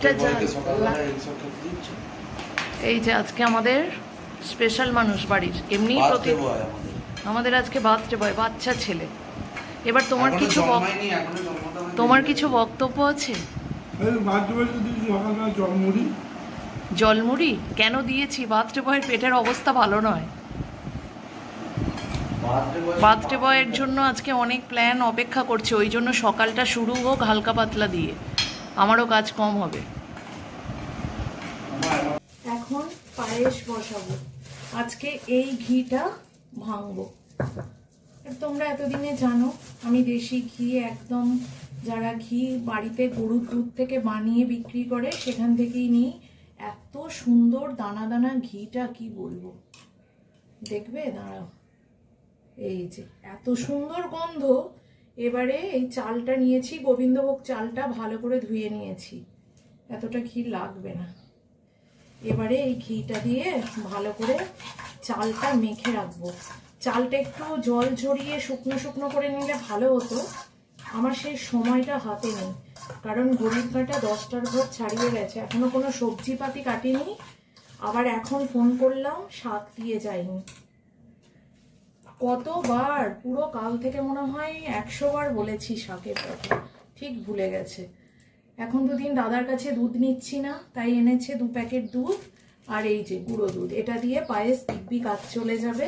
লাইটটা এই যে আজকে আমাদের স্পেশাল মানুষ বাড়ির, এমনি আমাদের আজকে বার্থডে বয়, বাচ্চা ছেলে। এবার তোমার কিছু বক্তব্য আছে? জলমুড়ি কেন দিয়েছি? বার্থডে বয়ের পেটের অবস্থা ভালো নয়। বার্থডে বয়ের জন্য আজকে অনেক প্ল্যান অপেক্ষা করছে, ওই জন্য সকালটা শুরু হোক হালকা পাতলা দিয়ে, আমারও কাজ কম হবে। এখন পায়েস বসাবো। আজকে এই ঘিটা ভাঙবো। তোমরা এতদিনে জানো আমি দেশি ঘি, একদম যারা ঘি বাড়িতে গরুর দুধ থেকে বানিয়ে বিক্রি করে সেখান থেকেই নিই। এত সুন্দর দানা দানা ঘিটা কি বলবো, দেখবে দাঁড়াও। এই যে এত সুন্দর গন্ধ। এবারে এই চালটা নিয়েছি, গোবিন্দভোগ চালটা ভালো করে ধুয়ে নিয়েছি, এতটা ঘি লাগবে না। এবারে এই ঘিটা দিয়ে ভালো করে চালটা মেখে রাখবো। চালটা একটু জল ঝরিয়ে শুকনো শুকনো করে নিলে ভালো হতো, আমার সেই সময়টা হাতে নেই, কারণ ঘড়ির কাঁটা 10টার ঘর ছাড়িয়ে গেছে, এখনো কোনো সবজি পাতি কাটিনি। আবার এখন ফোন করলাম, শাক দিয়ে যায়নি। কতবার, পুরো কাল থেকে মনে হয় 100 বার বলেছি শাকের কথা, ঠিক ভুলে গেছে। এখন দুদিন দাদার কাছে দুধ নিচ্ছি না, তাই এনেছে 2 প্যাকেট দুধ আর এই যে গুঁড়ো দুধ, এটা দিয়ে পায়েস দিব্যি কাজ চলে যাবে।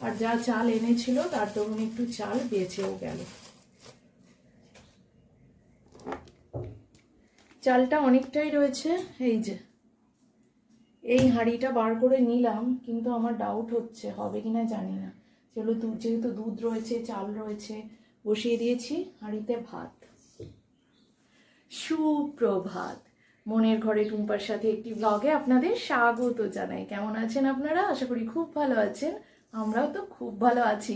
আর যা চাল এনেছিল তার দরুন একটু চাল বেঁচেও গেল। চালটা অনেকটাই রয়েছে। এই যে এই হাঁড়িটা বার করে নিলাম, কিন্তু আমার ডাউট হচ্ছে হবে কিনা জানি না। চলো, যেহেতু দুধ রয়েছে চাল রয়েছে, বসিয়ে দিয়েছি হাঁড়িতে ভাত। সুপ্রভাত, মনের ঘরে টুম্পার সাথে একটি ব্লগে আপনাদের স্বাগত জানাই। কেমন আছেন আপনারা? আশা করি খুব ভালো আছেন। আমরাও তো খুব ভালো আছি,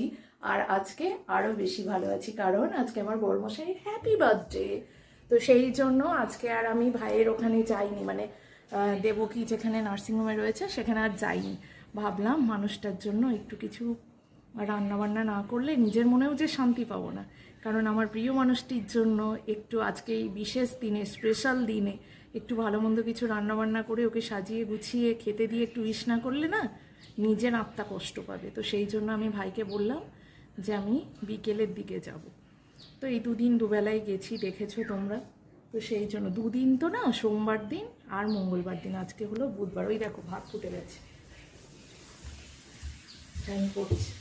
আর আজকে আরো বেশি ভালো আছি, কারণ আজকে আমার বড়মশাইয়ের হ্যাপি বার্থডে। তো সেই জন্য আজকে আর আমি ভাইয়ের ওখানে যাইনি, মানে দেবকী যেখানে নার্সিংহোমে রয়েছে সেখানে আর যাইনি। ভাবলাম মানুষটার জন্য একটু কিছু রান্নাবান্না না করলে নিজের মনেও যে শান্তি পাবো না, কারণ আমার প্রিয় মানুষটির জন্য একটু আজকে এই বিশেষ দিনে, স্পেশাল দিনে একটু ভালো মন্দ কিছু রান্নাবান্না করে ওকে সাজিয়ে গুছিয়ে খেতে দিয়ে একটু উইশ না করলে না নিজের আত্মা কষ্ট পাবে। তো সেই জন্য আমি ভাইকে বললাম যে আমি বিকেলের দিকে যাব। তো এই দুদিন দুবেলায় গেছি, দেখেছো তোমরা। তো সেই জন্য দুদিন তো না, সোমবার দিন আর মঙ্গলবার দিন, আজকে হলো বুধবার। ওই দেখো ভাত ফুটে গেছে, টাইম পড়ছে।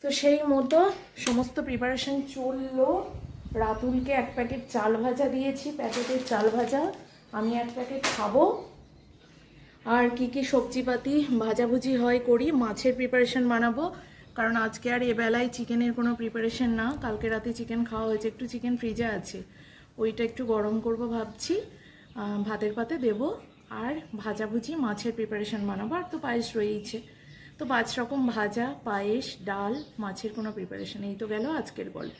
তো সেই মতো সমস্ত প্রিপারেশন চললো। রাতুলকে 1 প্যাকেট চাল ভাজা দিয়েছি, প্যাকেটের চাল ভাজা, আমি 1 প্যাকেট খাবো। আর কি কি সবজিপাতি ভাজাভুজি হয় করি। মাছের প্রিপারেশন বানাবো, কারণ আজকে আর এবেলায় চিকেনের কোনো প্রিপারেশন না। কালকে রাতে চিকেন খাওয়া হয়েছে, একটু চিকেন ফ্রিজে আছে, ওইটা একটু গরম করব ভাবছি, ভাতের পাতে দেবো। আর ভাজাভুজি মাছের প্রিপারেশন বানাবো, আর তো পায়েস রয়েইছে। তো 5 রকম ভাজা, পায়েস, ডাল, মাছের কোনো প্রিপারেশন, এই তো গেল আজকের গল্প।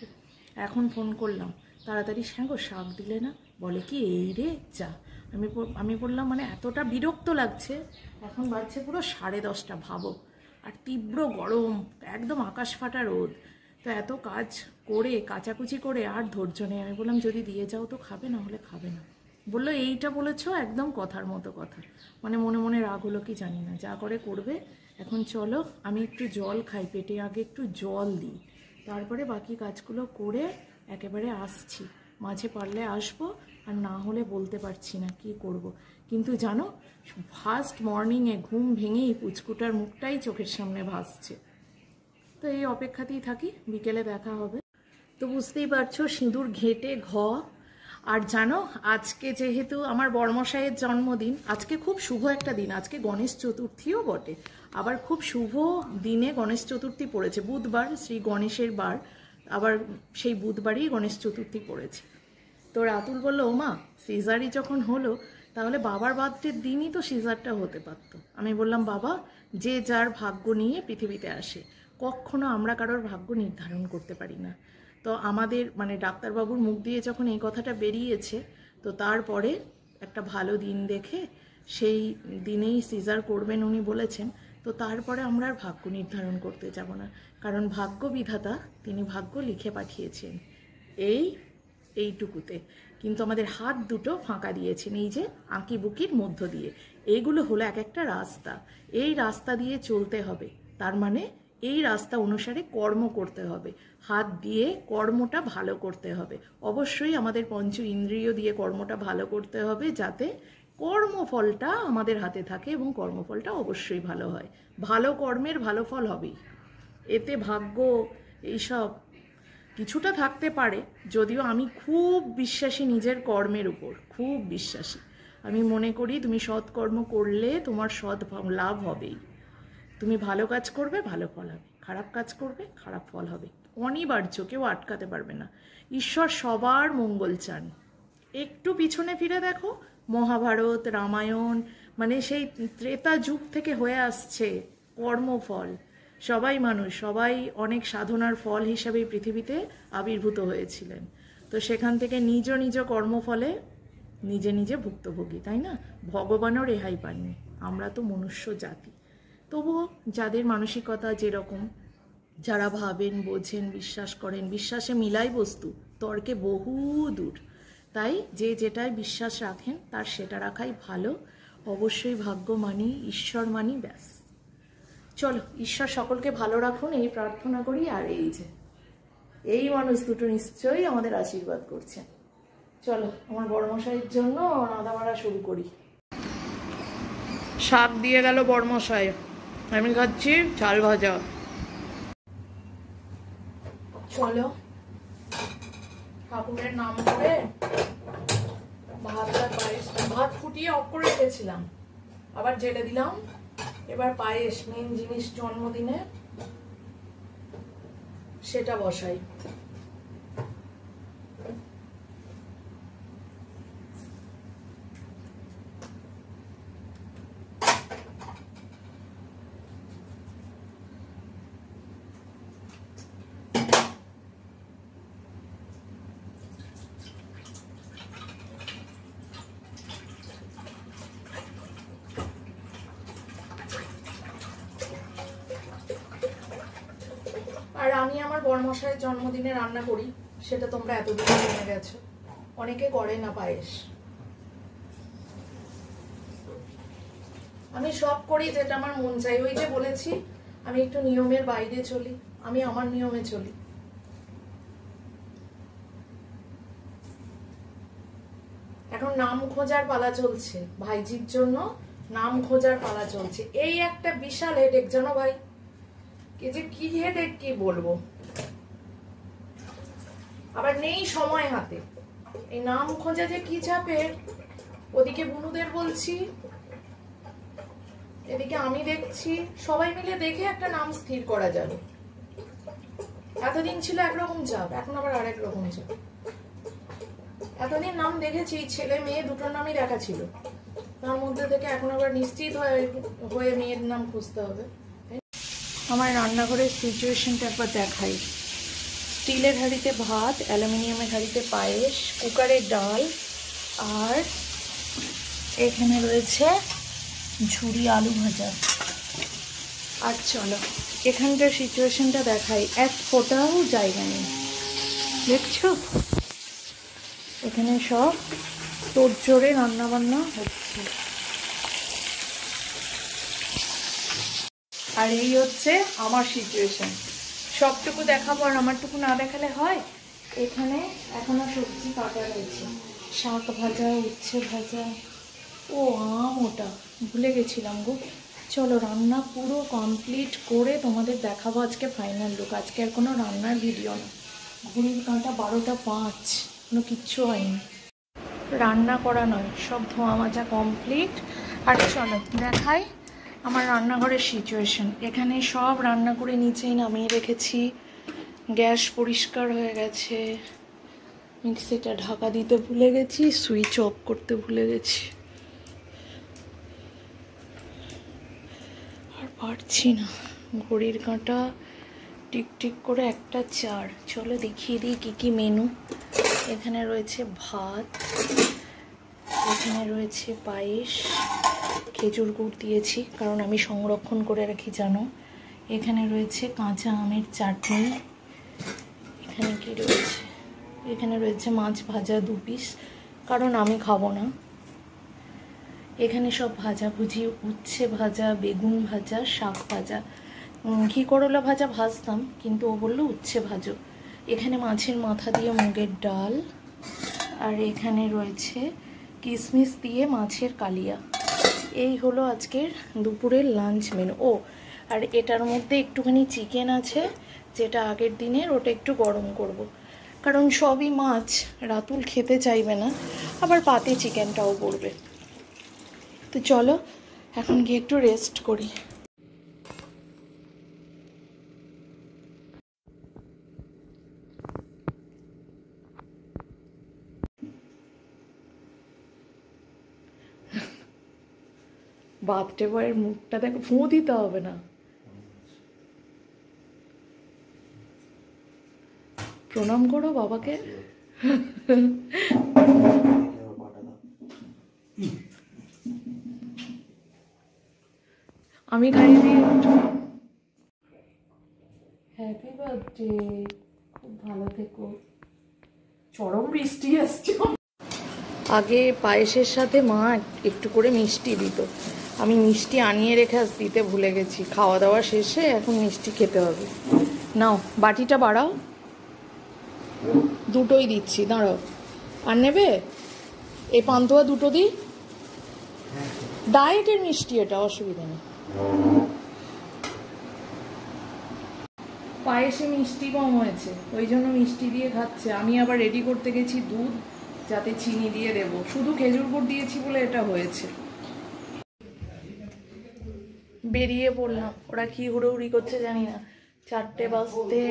এখন ফোন করলাম, তাড়াতাড়ি শ্যাঙ্গো শাক দিলে না, বলে কি এই রে যা। আমি বললাম মানে এতটা বিরক্ত লাগছে। এখন বাজছে পুরো 10:30, ভাবো, আর তীব্র গরম, একদম আকাশ ফাটা রোদ। তো এত কাজ করে কাচাকুচি করে আর ধৈর্য নেই। আমি বললাম যদি দিয়ে যাও তো খাবে, না হলে খাবে না। বললো এইটা বলেছো একদম কথার মতো কথা, মানে মনে মনে রাগ হলো কি জানি না, যা করে করবে। এখন চলো আমি একটু জল খাই, পেটে আগে একটু জল দিই, তারপরে বাকি কাজগুলো করে একেবারে আসছি। মাঝে পারলে আসবো, আর না হলে বলতে পারছি না কি করব। কিন্তু জানো, ফার্স্ট মর্নিংয়ে ঘুম ভেঙেই পুচকুটার মুখটাই চোখের সামনে ভাসছে। তো এই অপেক্ষাতেই থাকি, বিকেলে দেখা হবে। তো বুঝতেই পারছো, সিঁদুর ঘেটে ঘ। আর জানো আজকে যেহেতু আমার বড়মশাইয়ের জন্মদিন, আজকে খুব শুভ একটা দিন, আজকে গণেশ চতুর্থীও বটে। আবার খুব শুভ দিনে গণেশ চতুর্থী পড়েছে, বুধবার, শ্রী গণেশের বার, আবার সেই বুধবারই গণেশ চতুর্থী পড়েছে। তো রাতুল বললো, ও মা, সিজারই যখন হলো তাহলে বাবার বার্থডের দিনই তো সিজারটা হতে পারতো। আমি বললাম, বাবা, যে যার ভাগ্য নিয়ে পৃথিবীতে আসে, কখনো আমরা কারোর ভাগ্য নির্ধারণ করতে পারি না। তো আমাদের মানে ডাক্তারবাবুর মুখ দিয়ে যখন এই কথাটা বেরিয়েছে, তো তারপরে একটা ভালো দিন দেখে সেই দিনেই সিজার করবেন উনি বলেছেন। তো তারপরে আমরা আর ভাগ্য নির্ধারণ করতে যাব না, কারণ ভাগ্য বিধাতা তিনি ভাগ্য লিখে পাঠিয়েছেন। এইটুকুতে, কিন্তু আমাদের হাত দুটো ফাঁকা দিয়েছেন এই যে আঁকি বুকির মধ্য দিয়ে। এইগুলো হলো এক একটা রাস্তা, এই রাস্তা দিয়ে চলতে হবে, তার মানে এই রাস্তা অনুসারে কর্ম করতে হবে, হাত দিয়ে কর্মটা ভালো করতে হবে। অবশ্যই আমাদের পঞ্চ ইন্দ্রিয় দিয়ে কর্মটা ভালো করতে হবে, যাতে কর্মফলটা আমাদের হাতে থাকে এবং কর্মফলটা অবশ্যই ভালো হয়। ভালো কর্মের ভালো ফল হবেই, এতে ভাগ্য এইসব কিছুটা থাকতে পারে, যদিও আমি খুব বিশ্বাসী নিজের কর্মের উপর, খুব বিশ্বাসী। আমি মনে করি তুমি সৎকর্ম করলে তোমার সৎ লাভ হবেই। তুমি ভালো কাজ করবে, ভালো ফল হবে, খারাপ কাজ করবে, খারাপ ফল হবে, অনিবার্য, কেউ আটকাতে পারবে না। ঈশ্বর সবার মঙ্গল চান। একটু পিছনে ফিরে দেখো, মহাভারত, রামায়ণ, মানে সেই ত্রেতা যুগ থেকে হয়ে আসছে কর্মফল। সবাই মানুষ, সবাই অনেক সাধনার ফল হিসাবে পৃথিবীতে আবির্ভূত হয়েছিলেন। তো সেখান থেকে নিজ নিজ কর্মফলে নিজে নিজে ভুক্তভোগী, তাই না? ভগবানও রেহাই পাননি, আমরা তো মনুষ্য জাতি। তবুও যাদের মানসিকতা যেরকম, যারা ভাবেন, বোঝেন, বিশ্বাস করেন, বিশ্বাসে মিলাই বস্তু, তর্কে বহু দূর। তাই যে যেটায় বিশ্বাস রাখেন তার সেটা রাখাই ভালো। অবশ্যই ভাগ্য মানি, ঈশ্বর মানি, ব্যাস। চলো, ঈশ্বর সকলকে ভালো রাখুন এই প্রার্থনা করি। আর এই যে এই মানুষ দুটো নিশ্চয়ই আমাদের আশীর্বাদ করছেন। চলো, আমার বড়মশাইয়ের জন্য রাঁধা বাড়া শুরু করি। শাক দিয়ে গেল বড়মশাই, আমি খাচ্ছি চাল ভাজা। চলো, ঠাকুরের নাম করে ভাতটা পায়েস, ভাত ফুটিয়ে অফ করে রেখেছিলাম, আবার জেলে দিলাম। এবার পায়েস, মেন জিনিস জন্মদিনে, সেটা বসাই। আর আমি আমার বড়মশাইয়ের জন্মদিনে রান্না করি, সেটা তোমরা এতদিন জেনে গেছো। অনেকে করে না পায়েস, আমি সব করি যেটা আমার মন চাই। ওই যে বলেছি, আমি একটু নিয়মের বাইরে চলি, আমি আমার নিয়মে চলি। এখন নাম খোঁজার পালা চলছে, ভাইজির জন্য নাম খোঁজার পালা চলছে। এই একটা বিশাল হেডেক জানো ভাই, কি হেডেক কি বলবো। আবার নেই সময় হাতে, এই নাম খোঁজা যে কি চাপের। ওদিকে বুনুদের বলছি, এদিকে আমি দেখছি, সবাই মিলে দেখে একটা নাম স্থির করা যাবে। এতদিন ছিল একরকম চাপ, এখন আবার আরেক রকম চাপ। এতদিন নাম দেখেছি, ছেলে মেয়ে দুটোর নামই দেখা ছিল, তার মধ্যে থেকে এখন আবার নিশ্চিত হয়ে মেয়ের নাম খুঁজতে হবে। আমার রান্নাঘরের সিচুয়েশনটা একবার দেখাই। স্টিলের হাঁড়িতে ভাত, অ্যালুমিনিয়ামের হাঁড়িতে পায়েস, কুকারে ডাল, আর এখানে রয়েছে ঝুরি আলু ভাজা। আর চলো এখানকার সিচুয়েশনটা দেখাই, এক ফোঁটাও জায়গা নেই, দেখছো? এখানে সব তোড়জোড়ে রান্নাবান্না হচ্ছে। আর এই হচ্ছে আমার সিচুয়েশন। সবটুকু দেখাবো আর আমারটুকু না দেখালে হয়? এখানে এখনো সবজি কাটা রয়েছে, শাক ভাজা, উচ্ছে ভাজা, ও আম, ওটা ভুলে গেছিলাম গো। চলো, রান্না পুরো কমপ্লিট করে তোমাদের দেখাবো আজকে ফাইনাল লুক। আজকে আর কোনো রান্নার ভিডিও না। ঘড়ির কাঁটা 12টা 5, কোনো কিচ্ছু হয়নি, রান্না করা নয়, সব ধোয়া মাজা কমপ্লিট। আর চলো দেখাই আমার রান্নাঘরের সিচুয়েশন। এখানে সব রান্না করে নিচেই নামিয়ে রেখেছি, গ্যাস পরিষ্কার হয়ে গেছে, মিক্সিটা ঢাকা দিতে ভুলে গেছি, সুইচ অফ করতে ভুলে গেছি, আর পারছি না। ঘড়ির কাঁটা টিকটিক করে 1টা 4। চলো দেখিয়ে দিই কী কী মেনু। এখানে রয়েছে ভাত, এখানে রয়েছে পায়েস, খেজুর গুড় দিয়েছি কারণ আমি সংরক্ষণ করে রাখি জানো। এখানে রয়েছে কাঁচা আমের চাটনি, এখানে কি রয়েছে এখানে রয়েছে মাছ ভাজা 2 পিস, কারণ আমি খাবো না। এখানে সব ভাজাভুজি, উচ্ছে ভাজা, বেগুন ভাজা, শাক ভাজা, ঘি করলা ভাজা ভাজতাম, কিন্তু ও বললো উচ্ছে ভাজো। এখানে মাছের মাথা দিয়ে মুগের ডাল, আর এখানে রয়েছে কিশমিশ দিয়ে মাছের কালিয়া। এই হলো আজকের দুপুরের লাঞ্চ মেনু। ও আর এটার মধ্যে একটুখানি চিকেন আছে, যেটা আগের দিনের, ওটা একটু গরম করব। কারণ সবই মাছ, রাতুল খেতে চাইবে না, আবার পাতে চিকেনটাও পড়বে। তো চলো এখন গিয়ে একটু রেস্ট করি। বাথটে বয়ের মুখটা দেখো, ফু দিতে হবে না। প্রণাম করো বাবাকে। আমি খাইয়ে দিয়ে হ্যাপি বার্থডে, খুব ভালো থেকো। চরম বৃষ্টি আসছে। আগে পায়েসের সাথে মা একটু করে মিষ্টি দিত, আমি মিষ্টি আনিয়ে রেখে আজ দিতে ভুলে গেছি। খাওয়া দাওয়া শেষে এখন মিষ্টি খেতে হবে। নাও বাটিটা বাড়াও, দুটোই দিচ্ছি, দাঁড়াও। আর নেবে এই পান্তুয়া দুটো দিই, ডায়েটের মিষ্টি, এটা অসুবিধা নেই। পায়েসে মিষ্টি কম হয়েছে, ওই জন্য মিষ্টি দিয়ে খাচ্ছে। আমি আবার রেডি করতে গেছি দুধ, যাতে চিনি দিয়ে দেবো। শুধু খেজুর গুড় দিয়েছি বলে এটা হয়েছে। বেরিয়ে পড়লাম, ওরা কি হুড়োহুড়ি করছে জানি না। 4টে বাজতে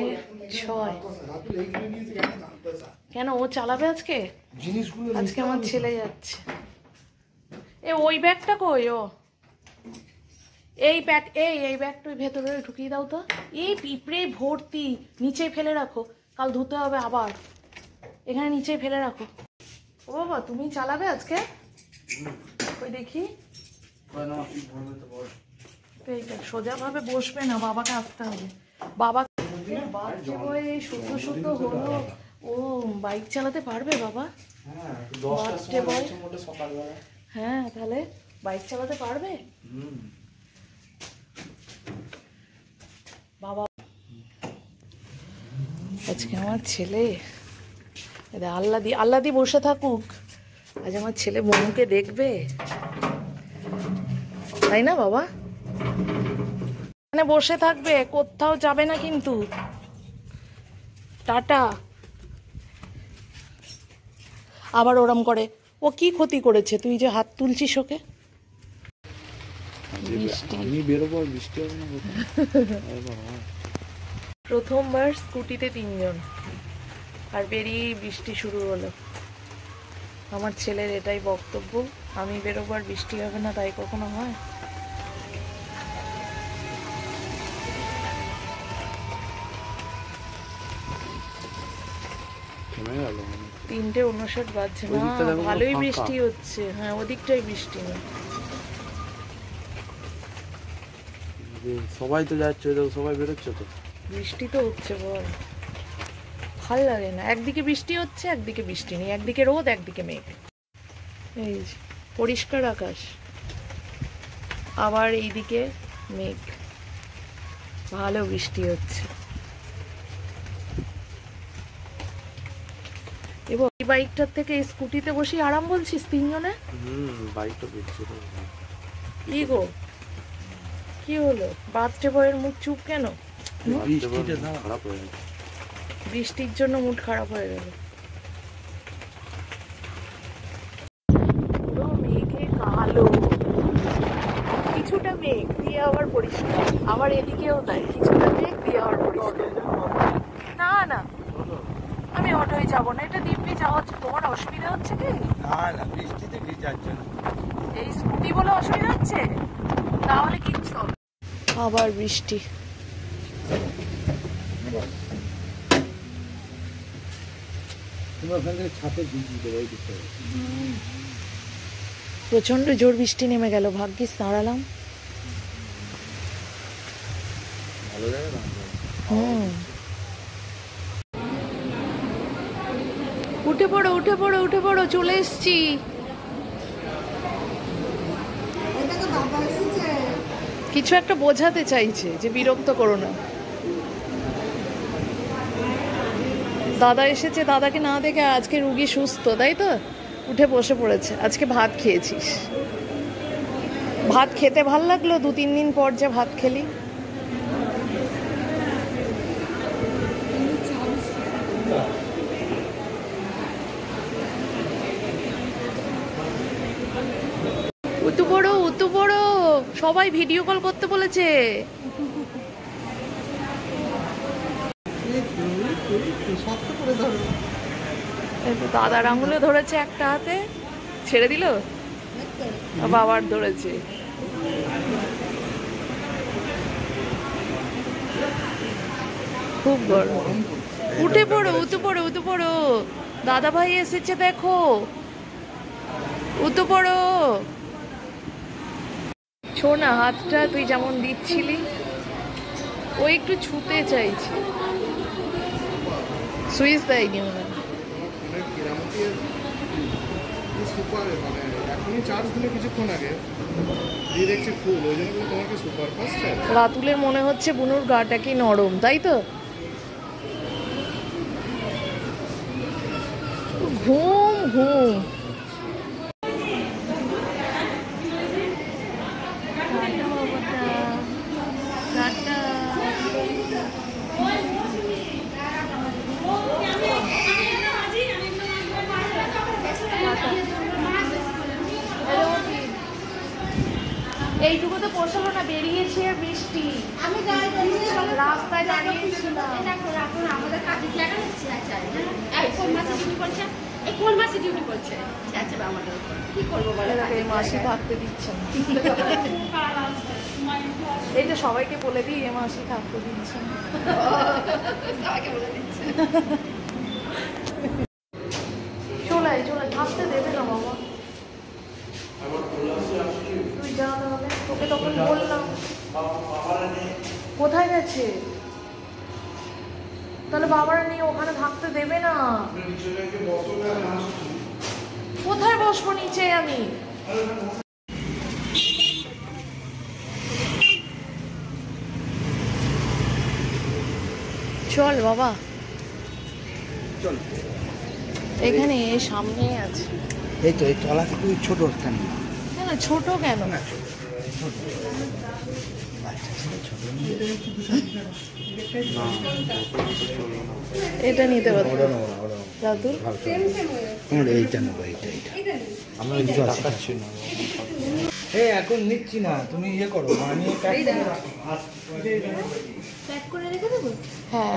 6। কেন ও চালাবে আজকে? আজকে আমার ছেলে যাচ্ছে। এ ওই ব্যাগটা কই? ও এই ব্যাগ, এই ব্যাগটা ভেতরে ঢুকিয়ে দাও তো। এই পিঁপড়ে ভর্তি, নিচে ফেলে রাখো, কাল ধুতে হবে আবার। এখানে নিচে ফেলে রাখো। ও বাবা, তুমি চালাবে আজকে? ওই দেখি, সোজা ভাবে বসবে না, বাবাকে আসতে হবে। বাবা শুদ্ধ শুদ্ধ হলো, ও বাইক চালাতে পারবে বাবা? হ্যাঁ, তাহলে বাইক চালাতে পারবে বাবা। আজকে আমার ছেলে আল্লাদি বসে থাকুক, আজ আমার ছেলে বনুকে দেখবে, তাই না বাবা? এখানে বসে থাকবে, কোথাও যাবে না কিন্তু। টাটা। আবার ওরম করে, ও কি ক্ষতি করেছে তুই যে হাত তুলছিস ওকে? প্রথমবার স্কুটিতে 3 জন, আর বেরিয়েই বৃষ্টি শুরু হলো। আমার ছেলের এটাই বক্তব্য, আমি বেরোবার বৃষ্টি হবে না, তাই কখনো হয়? তিনটে 59 বাজছে না, ভালোই বৃষ্টি হচ্ছে। হ্যাঁ, ওদিকটাই বৃষ্টি নেই। সবাই তো যাচ্ছে, সবাই বেরোচ্ছে, তো বৃষ্টি তো হচ্ছে, বল ভাল লাগে না। একদিকে বৃষ্টি হচ্ছে, একদিকে বৃষ্টি নেই, একদিকে রোদ, একদিকে মেঘ। এই পরিষ্কার আকাশ, আবার এইদিকে মেঘ, ভালো বৃষ্টি হচ্ছে। এবং এই বাইকটার থেকে স্কুটিতে বসে আরাম বলছিস 3 জনে? বাইকটা বেশি কি গো, কি হলো? বাথটে বয়ের মুখ চুপ কেন? খারাপ হয়ে গেছে, বৃষ্টির জন্য মুড খারাপ হয়ে গেল। পুরো মেঘে কালো, কিছুটা মেঘ দিয়ে আবার পরিষ্কার, আবার এদিকেও তাই, কিছুটা মেঘ দিয়ে আবার পরিষ্কার। না না, আমি অটোয় যাবো না, এটা দিব্যি যাওয়া হচ্ছে। তোমার অসুবিধা হচ্ছে কি? না বৃষ্টিতে ভিজাচ্ছে না, এই স্কুটি বলে অসুবিধা হচ্ছে, তাহলে কিচ্ছু। আবার বৃষ্টি। প্রচন্ড জোর বৃষ্টি নেমে গেল, ভাগ্যিস দাঁড়ালাম। উঠে পড়ো উঠে পড়ো উঠে পড়ো, চলে এসছি। কিছু একটা বোঝাতে চাইছে যে বিরক্ত করো না। দাদা এসেছে, দাদাকে না দেখে আজকে রুগী সুস্থ, তাই তো উঠে বসে পড়েছে। আজকে ভাত খেয়েছিস? ভাত খেতে ভাল লাগলো? 2-3 দিন পর যে ভাত খেলি। উতু পড়ো উতু পড়ো, সবাই ভিডিও কল করতে বলেছে। দাদার আঙুলে ধরেছে একটা হাতে, ছেড়ে দিল, বাবার ধরেছে। খুব গরম। উঠে পড়ো উতু পড়ো উতু পড়ো, দাদা ভাই এসেছে দেখো, উতু পড়ো। ছো না হাতটা, তুই যেমন দিচ্ছিলি। ও একটু ছুতে চাইছে, সুইচ দেয়নি মনে হয়। রাতুলের মনে হচ্ছে বুনুর গাটা কি নরম, তাই তো? ঘুম ঘুম। এইটুকু তো পোষালো না, বেরিয়েছে বৃষ্টি, আমি রাস্তায় দাঁড়িয়েছিলাম। আমাদের কাজে জায়গা হচ্ছে কোন মাসে ডিউটি করছে, এই কোন মাসে ডিউটি করছে আমাদের কি করবো বলে, মাসি থাকতে দিচ্ছে না। এই যে সবাইকে বলে দিই এ মাসি থাকতে দিচ্ছে না। সবাইকে বলে দিচ্ছে চলে থাকতে দেবে না বাবা। তুই যা, তাহলে তোকে তখন বললাম। কোথায় গেছে? তাহলে বাবারা নিয়ে ওখানে থাকতে দেবে না। কোথায় বসবো নিচে আমি? চল বাবা, চল। এখানে সামনে আছে। এই তো এই তলা থেকে ছোট স্থান। না ছোট কেন? এটা নিতে পারবো দাদু। এইটা নেবো, আমরা এখন নিচ্ছি না, তুমি ইয়ে করো, বানিয়ে প্যাক করে রেখে দেবো। হ্যাঁ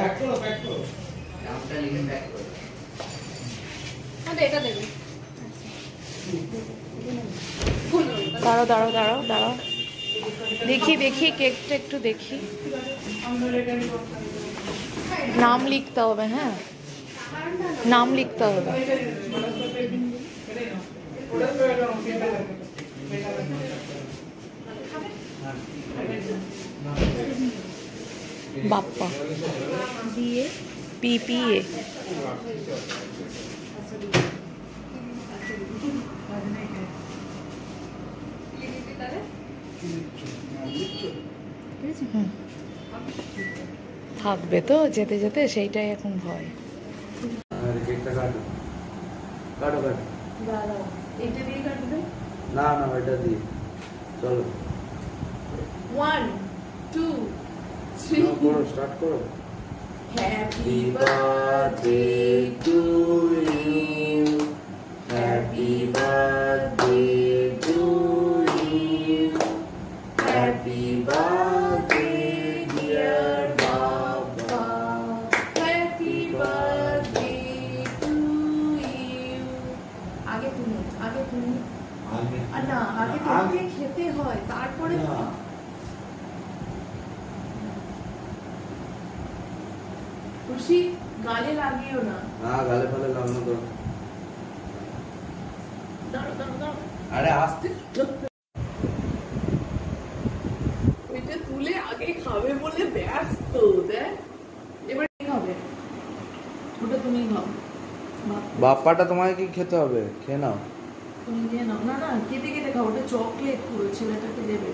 এটা দেবে। দাঁড়াও দাঁড়াও দাঁড়াও দাঁড়াও, দেখি কেকটা একটু দেখি। নাম লিখতে হবে, হ্যাঁ নাম লিখতে হবে। বাপ্পা দিয়ে PPA। থাকবে তো যেতে যেতে, সেইটাই এখন ভয়। এইটা দিয়ে কাটবে না ওইটা দিয়ে চলো। 1 2 3 করো, স্টার্ট করো। Happy birthday to you, happy birthday to you, happy birthday dear Baba, happy birthday to you। আগে তুমি না, আগে তোমাকে খেতে হয়, তারপরে খুশি। গালে লাগিও না, গালে ফালে লাগানো তো। দাঁড়াও আরে আসতে ওইটা তুলে আগে খাবে বলে ব্যস্ত। দেখ এবার কি খাবে, ওটা তুমি খাও। বাপ্পাটা তোমাকে কি খেতে হবে? খেয়ে নাও। তুমি দিয়ে নাও। না না, কেটে কেটে খাও, ওটা চকলেট পুরো, ছেলেটাকে দেবে।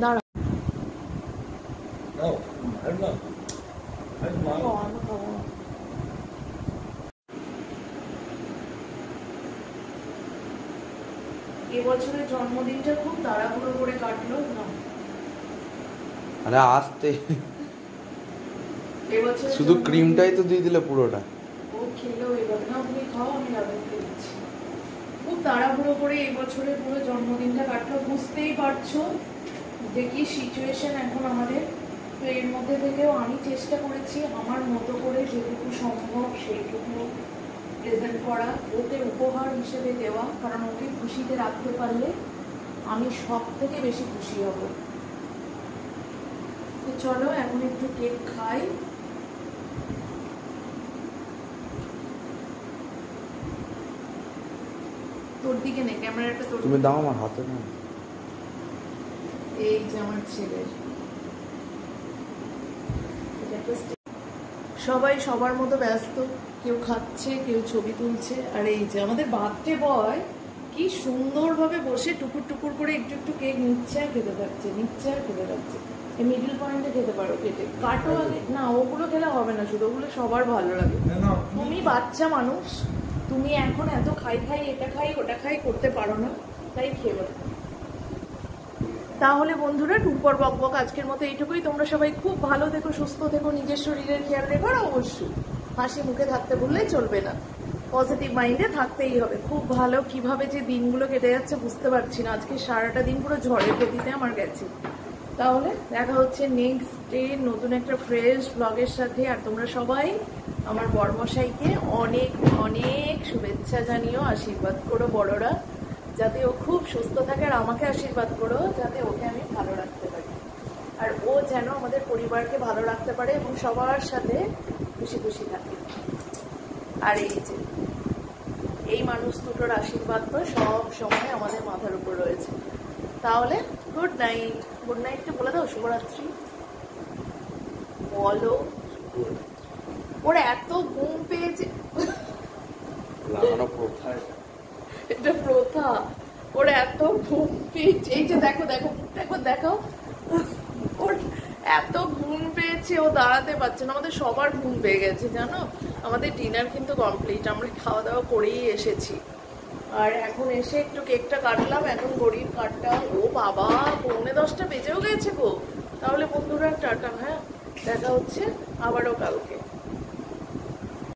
দাঁড়া। এবছরের জন্মদিনটা খুব তাড়াহুড়ো করে কাটলো না। আরে আসতে এবছর শুধু ক্রিমটাই তো দিয়ে দিলে পুরোটা। ও খেলো এবার। না তুমি খাও, আমি রাধুনকে দিচ্ছি। খুব তাড়াহুড়ো করে এবছরের পুরো জন্মদিনটা কাটলো, বুঝতেই পারছো যে কি সিচুয়েশন এখন আমাদের। তো এর মধ্যে থেকেও আমি চেষ্টা করেছি আমার মতো করে যেটুকু সম্ভব সেইটুকু প্রেজেন্ট করা, ওকে উপহার হিসেবে দেওয়া, কারণ ওকে খুশিতে রাখতে পারলে আমি সব থেকে বেশি খুশি হব। তো চলো এখন একটু কেক খাই। তোর দিকে নে ক্যামেরাটা, তোর তুমি দাও আমার হাতে না। এই যে আমার ছেলে। সবাই সবার মতো ব্যস্ত, কেউ খাচ্ছে, কেউ ছবি তুলছে। আর এই যে আমাদের বার্থডে বয় কি সুন্দরভাবে বসে টুকুর টুকুর করে একটু একটু কেক নিচ্ছে আর খেতে থাকছে, নিচ্ছে আর খেতে থাকছে। এই মিডল পয়েন্টে খেতে পারো, কেটে কাটো আগে। না ওগুলো খেলে হবে না, শুধু ওগুলো সবার ভালো লাগে। তুমি বাচ্চা মানুষ, তুমি এখন এত খাই খাই এটা খাই ওটা খাই করতে পারো না, তাই খেয়ে। তাহলে বন্ধুরা, টুম্পর বকবক আজকের মতো এইটুকুই। তোমরা সবাই খুব ভালো থেকো, সুস্থ থেকো, নিজের শরীরের খেয়াল রেখো। আর অবশ্যই হাসি মুখে থাকতে বললেই চলবে না, পজিটিভ মাইন্ডে থাকতেই হবে। খুব ভালো। কিভাবে যে দিনগুলো কেটে যাচ্ছে বুঝতে পারছি না। আজকে সারাটা দিন পুরো ঝড়ের গতিতে আমার গেছে। তাহলে দেখা হচ্ছে নেক্সট ডে নতুন একটা ফ্রেশ ব্লগের সাথে। আর তোমরা সবাই আমার বড়মশাইকে অনেক অনেক শুভেচ্ছা জানিও, আশীর্বাদ করো বড়রা, যাতে ও খুব সুস্থ থাকে। আর আমাকে আশীর্বাদ করো যাতে ওকে আমি ভালো রাখতে পারি, আর ও যেন আমাদের পরিবারকে ভালো রাখতে পারে এবং সবার সাথে খুশি খুশি থাকে। আর এই যে এই মানুষ দুটোর আশীর্বাদ তো সব সময় আমাদের মাথার উপর রয়েছে। তাহলে গুড নাইট। গুড নাইটটা বলে দাও, শুভরাত্রি বলো। ওর এত ঘুম পেয়েছে, লাগানো কোথায়? এটা প্রথা। ওর এত ঘুম পেয়েছে, এই যে দেখো দেখো দেখো দেখো, ওর এত ঘুম পেয়েছে ও দাঁড়াতে পারছে না। আমাদের সবার ঘুম পেয়ে গেছে জানো। আমাদের ডিনার কিন্তু কমপ্লিট, আমরা খাওয়া দাওয়া করেই এসেছি। আর এখন এসে একটু কেকটা কাটলাম, এখন ঘড়ির কাটটা ও বাবা 9:45 বেজেও গেছে গো। তাহলে বন্ধুরা টাটা, হ্যাঁ দেখা হচ্ছে আবারও কালকে।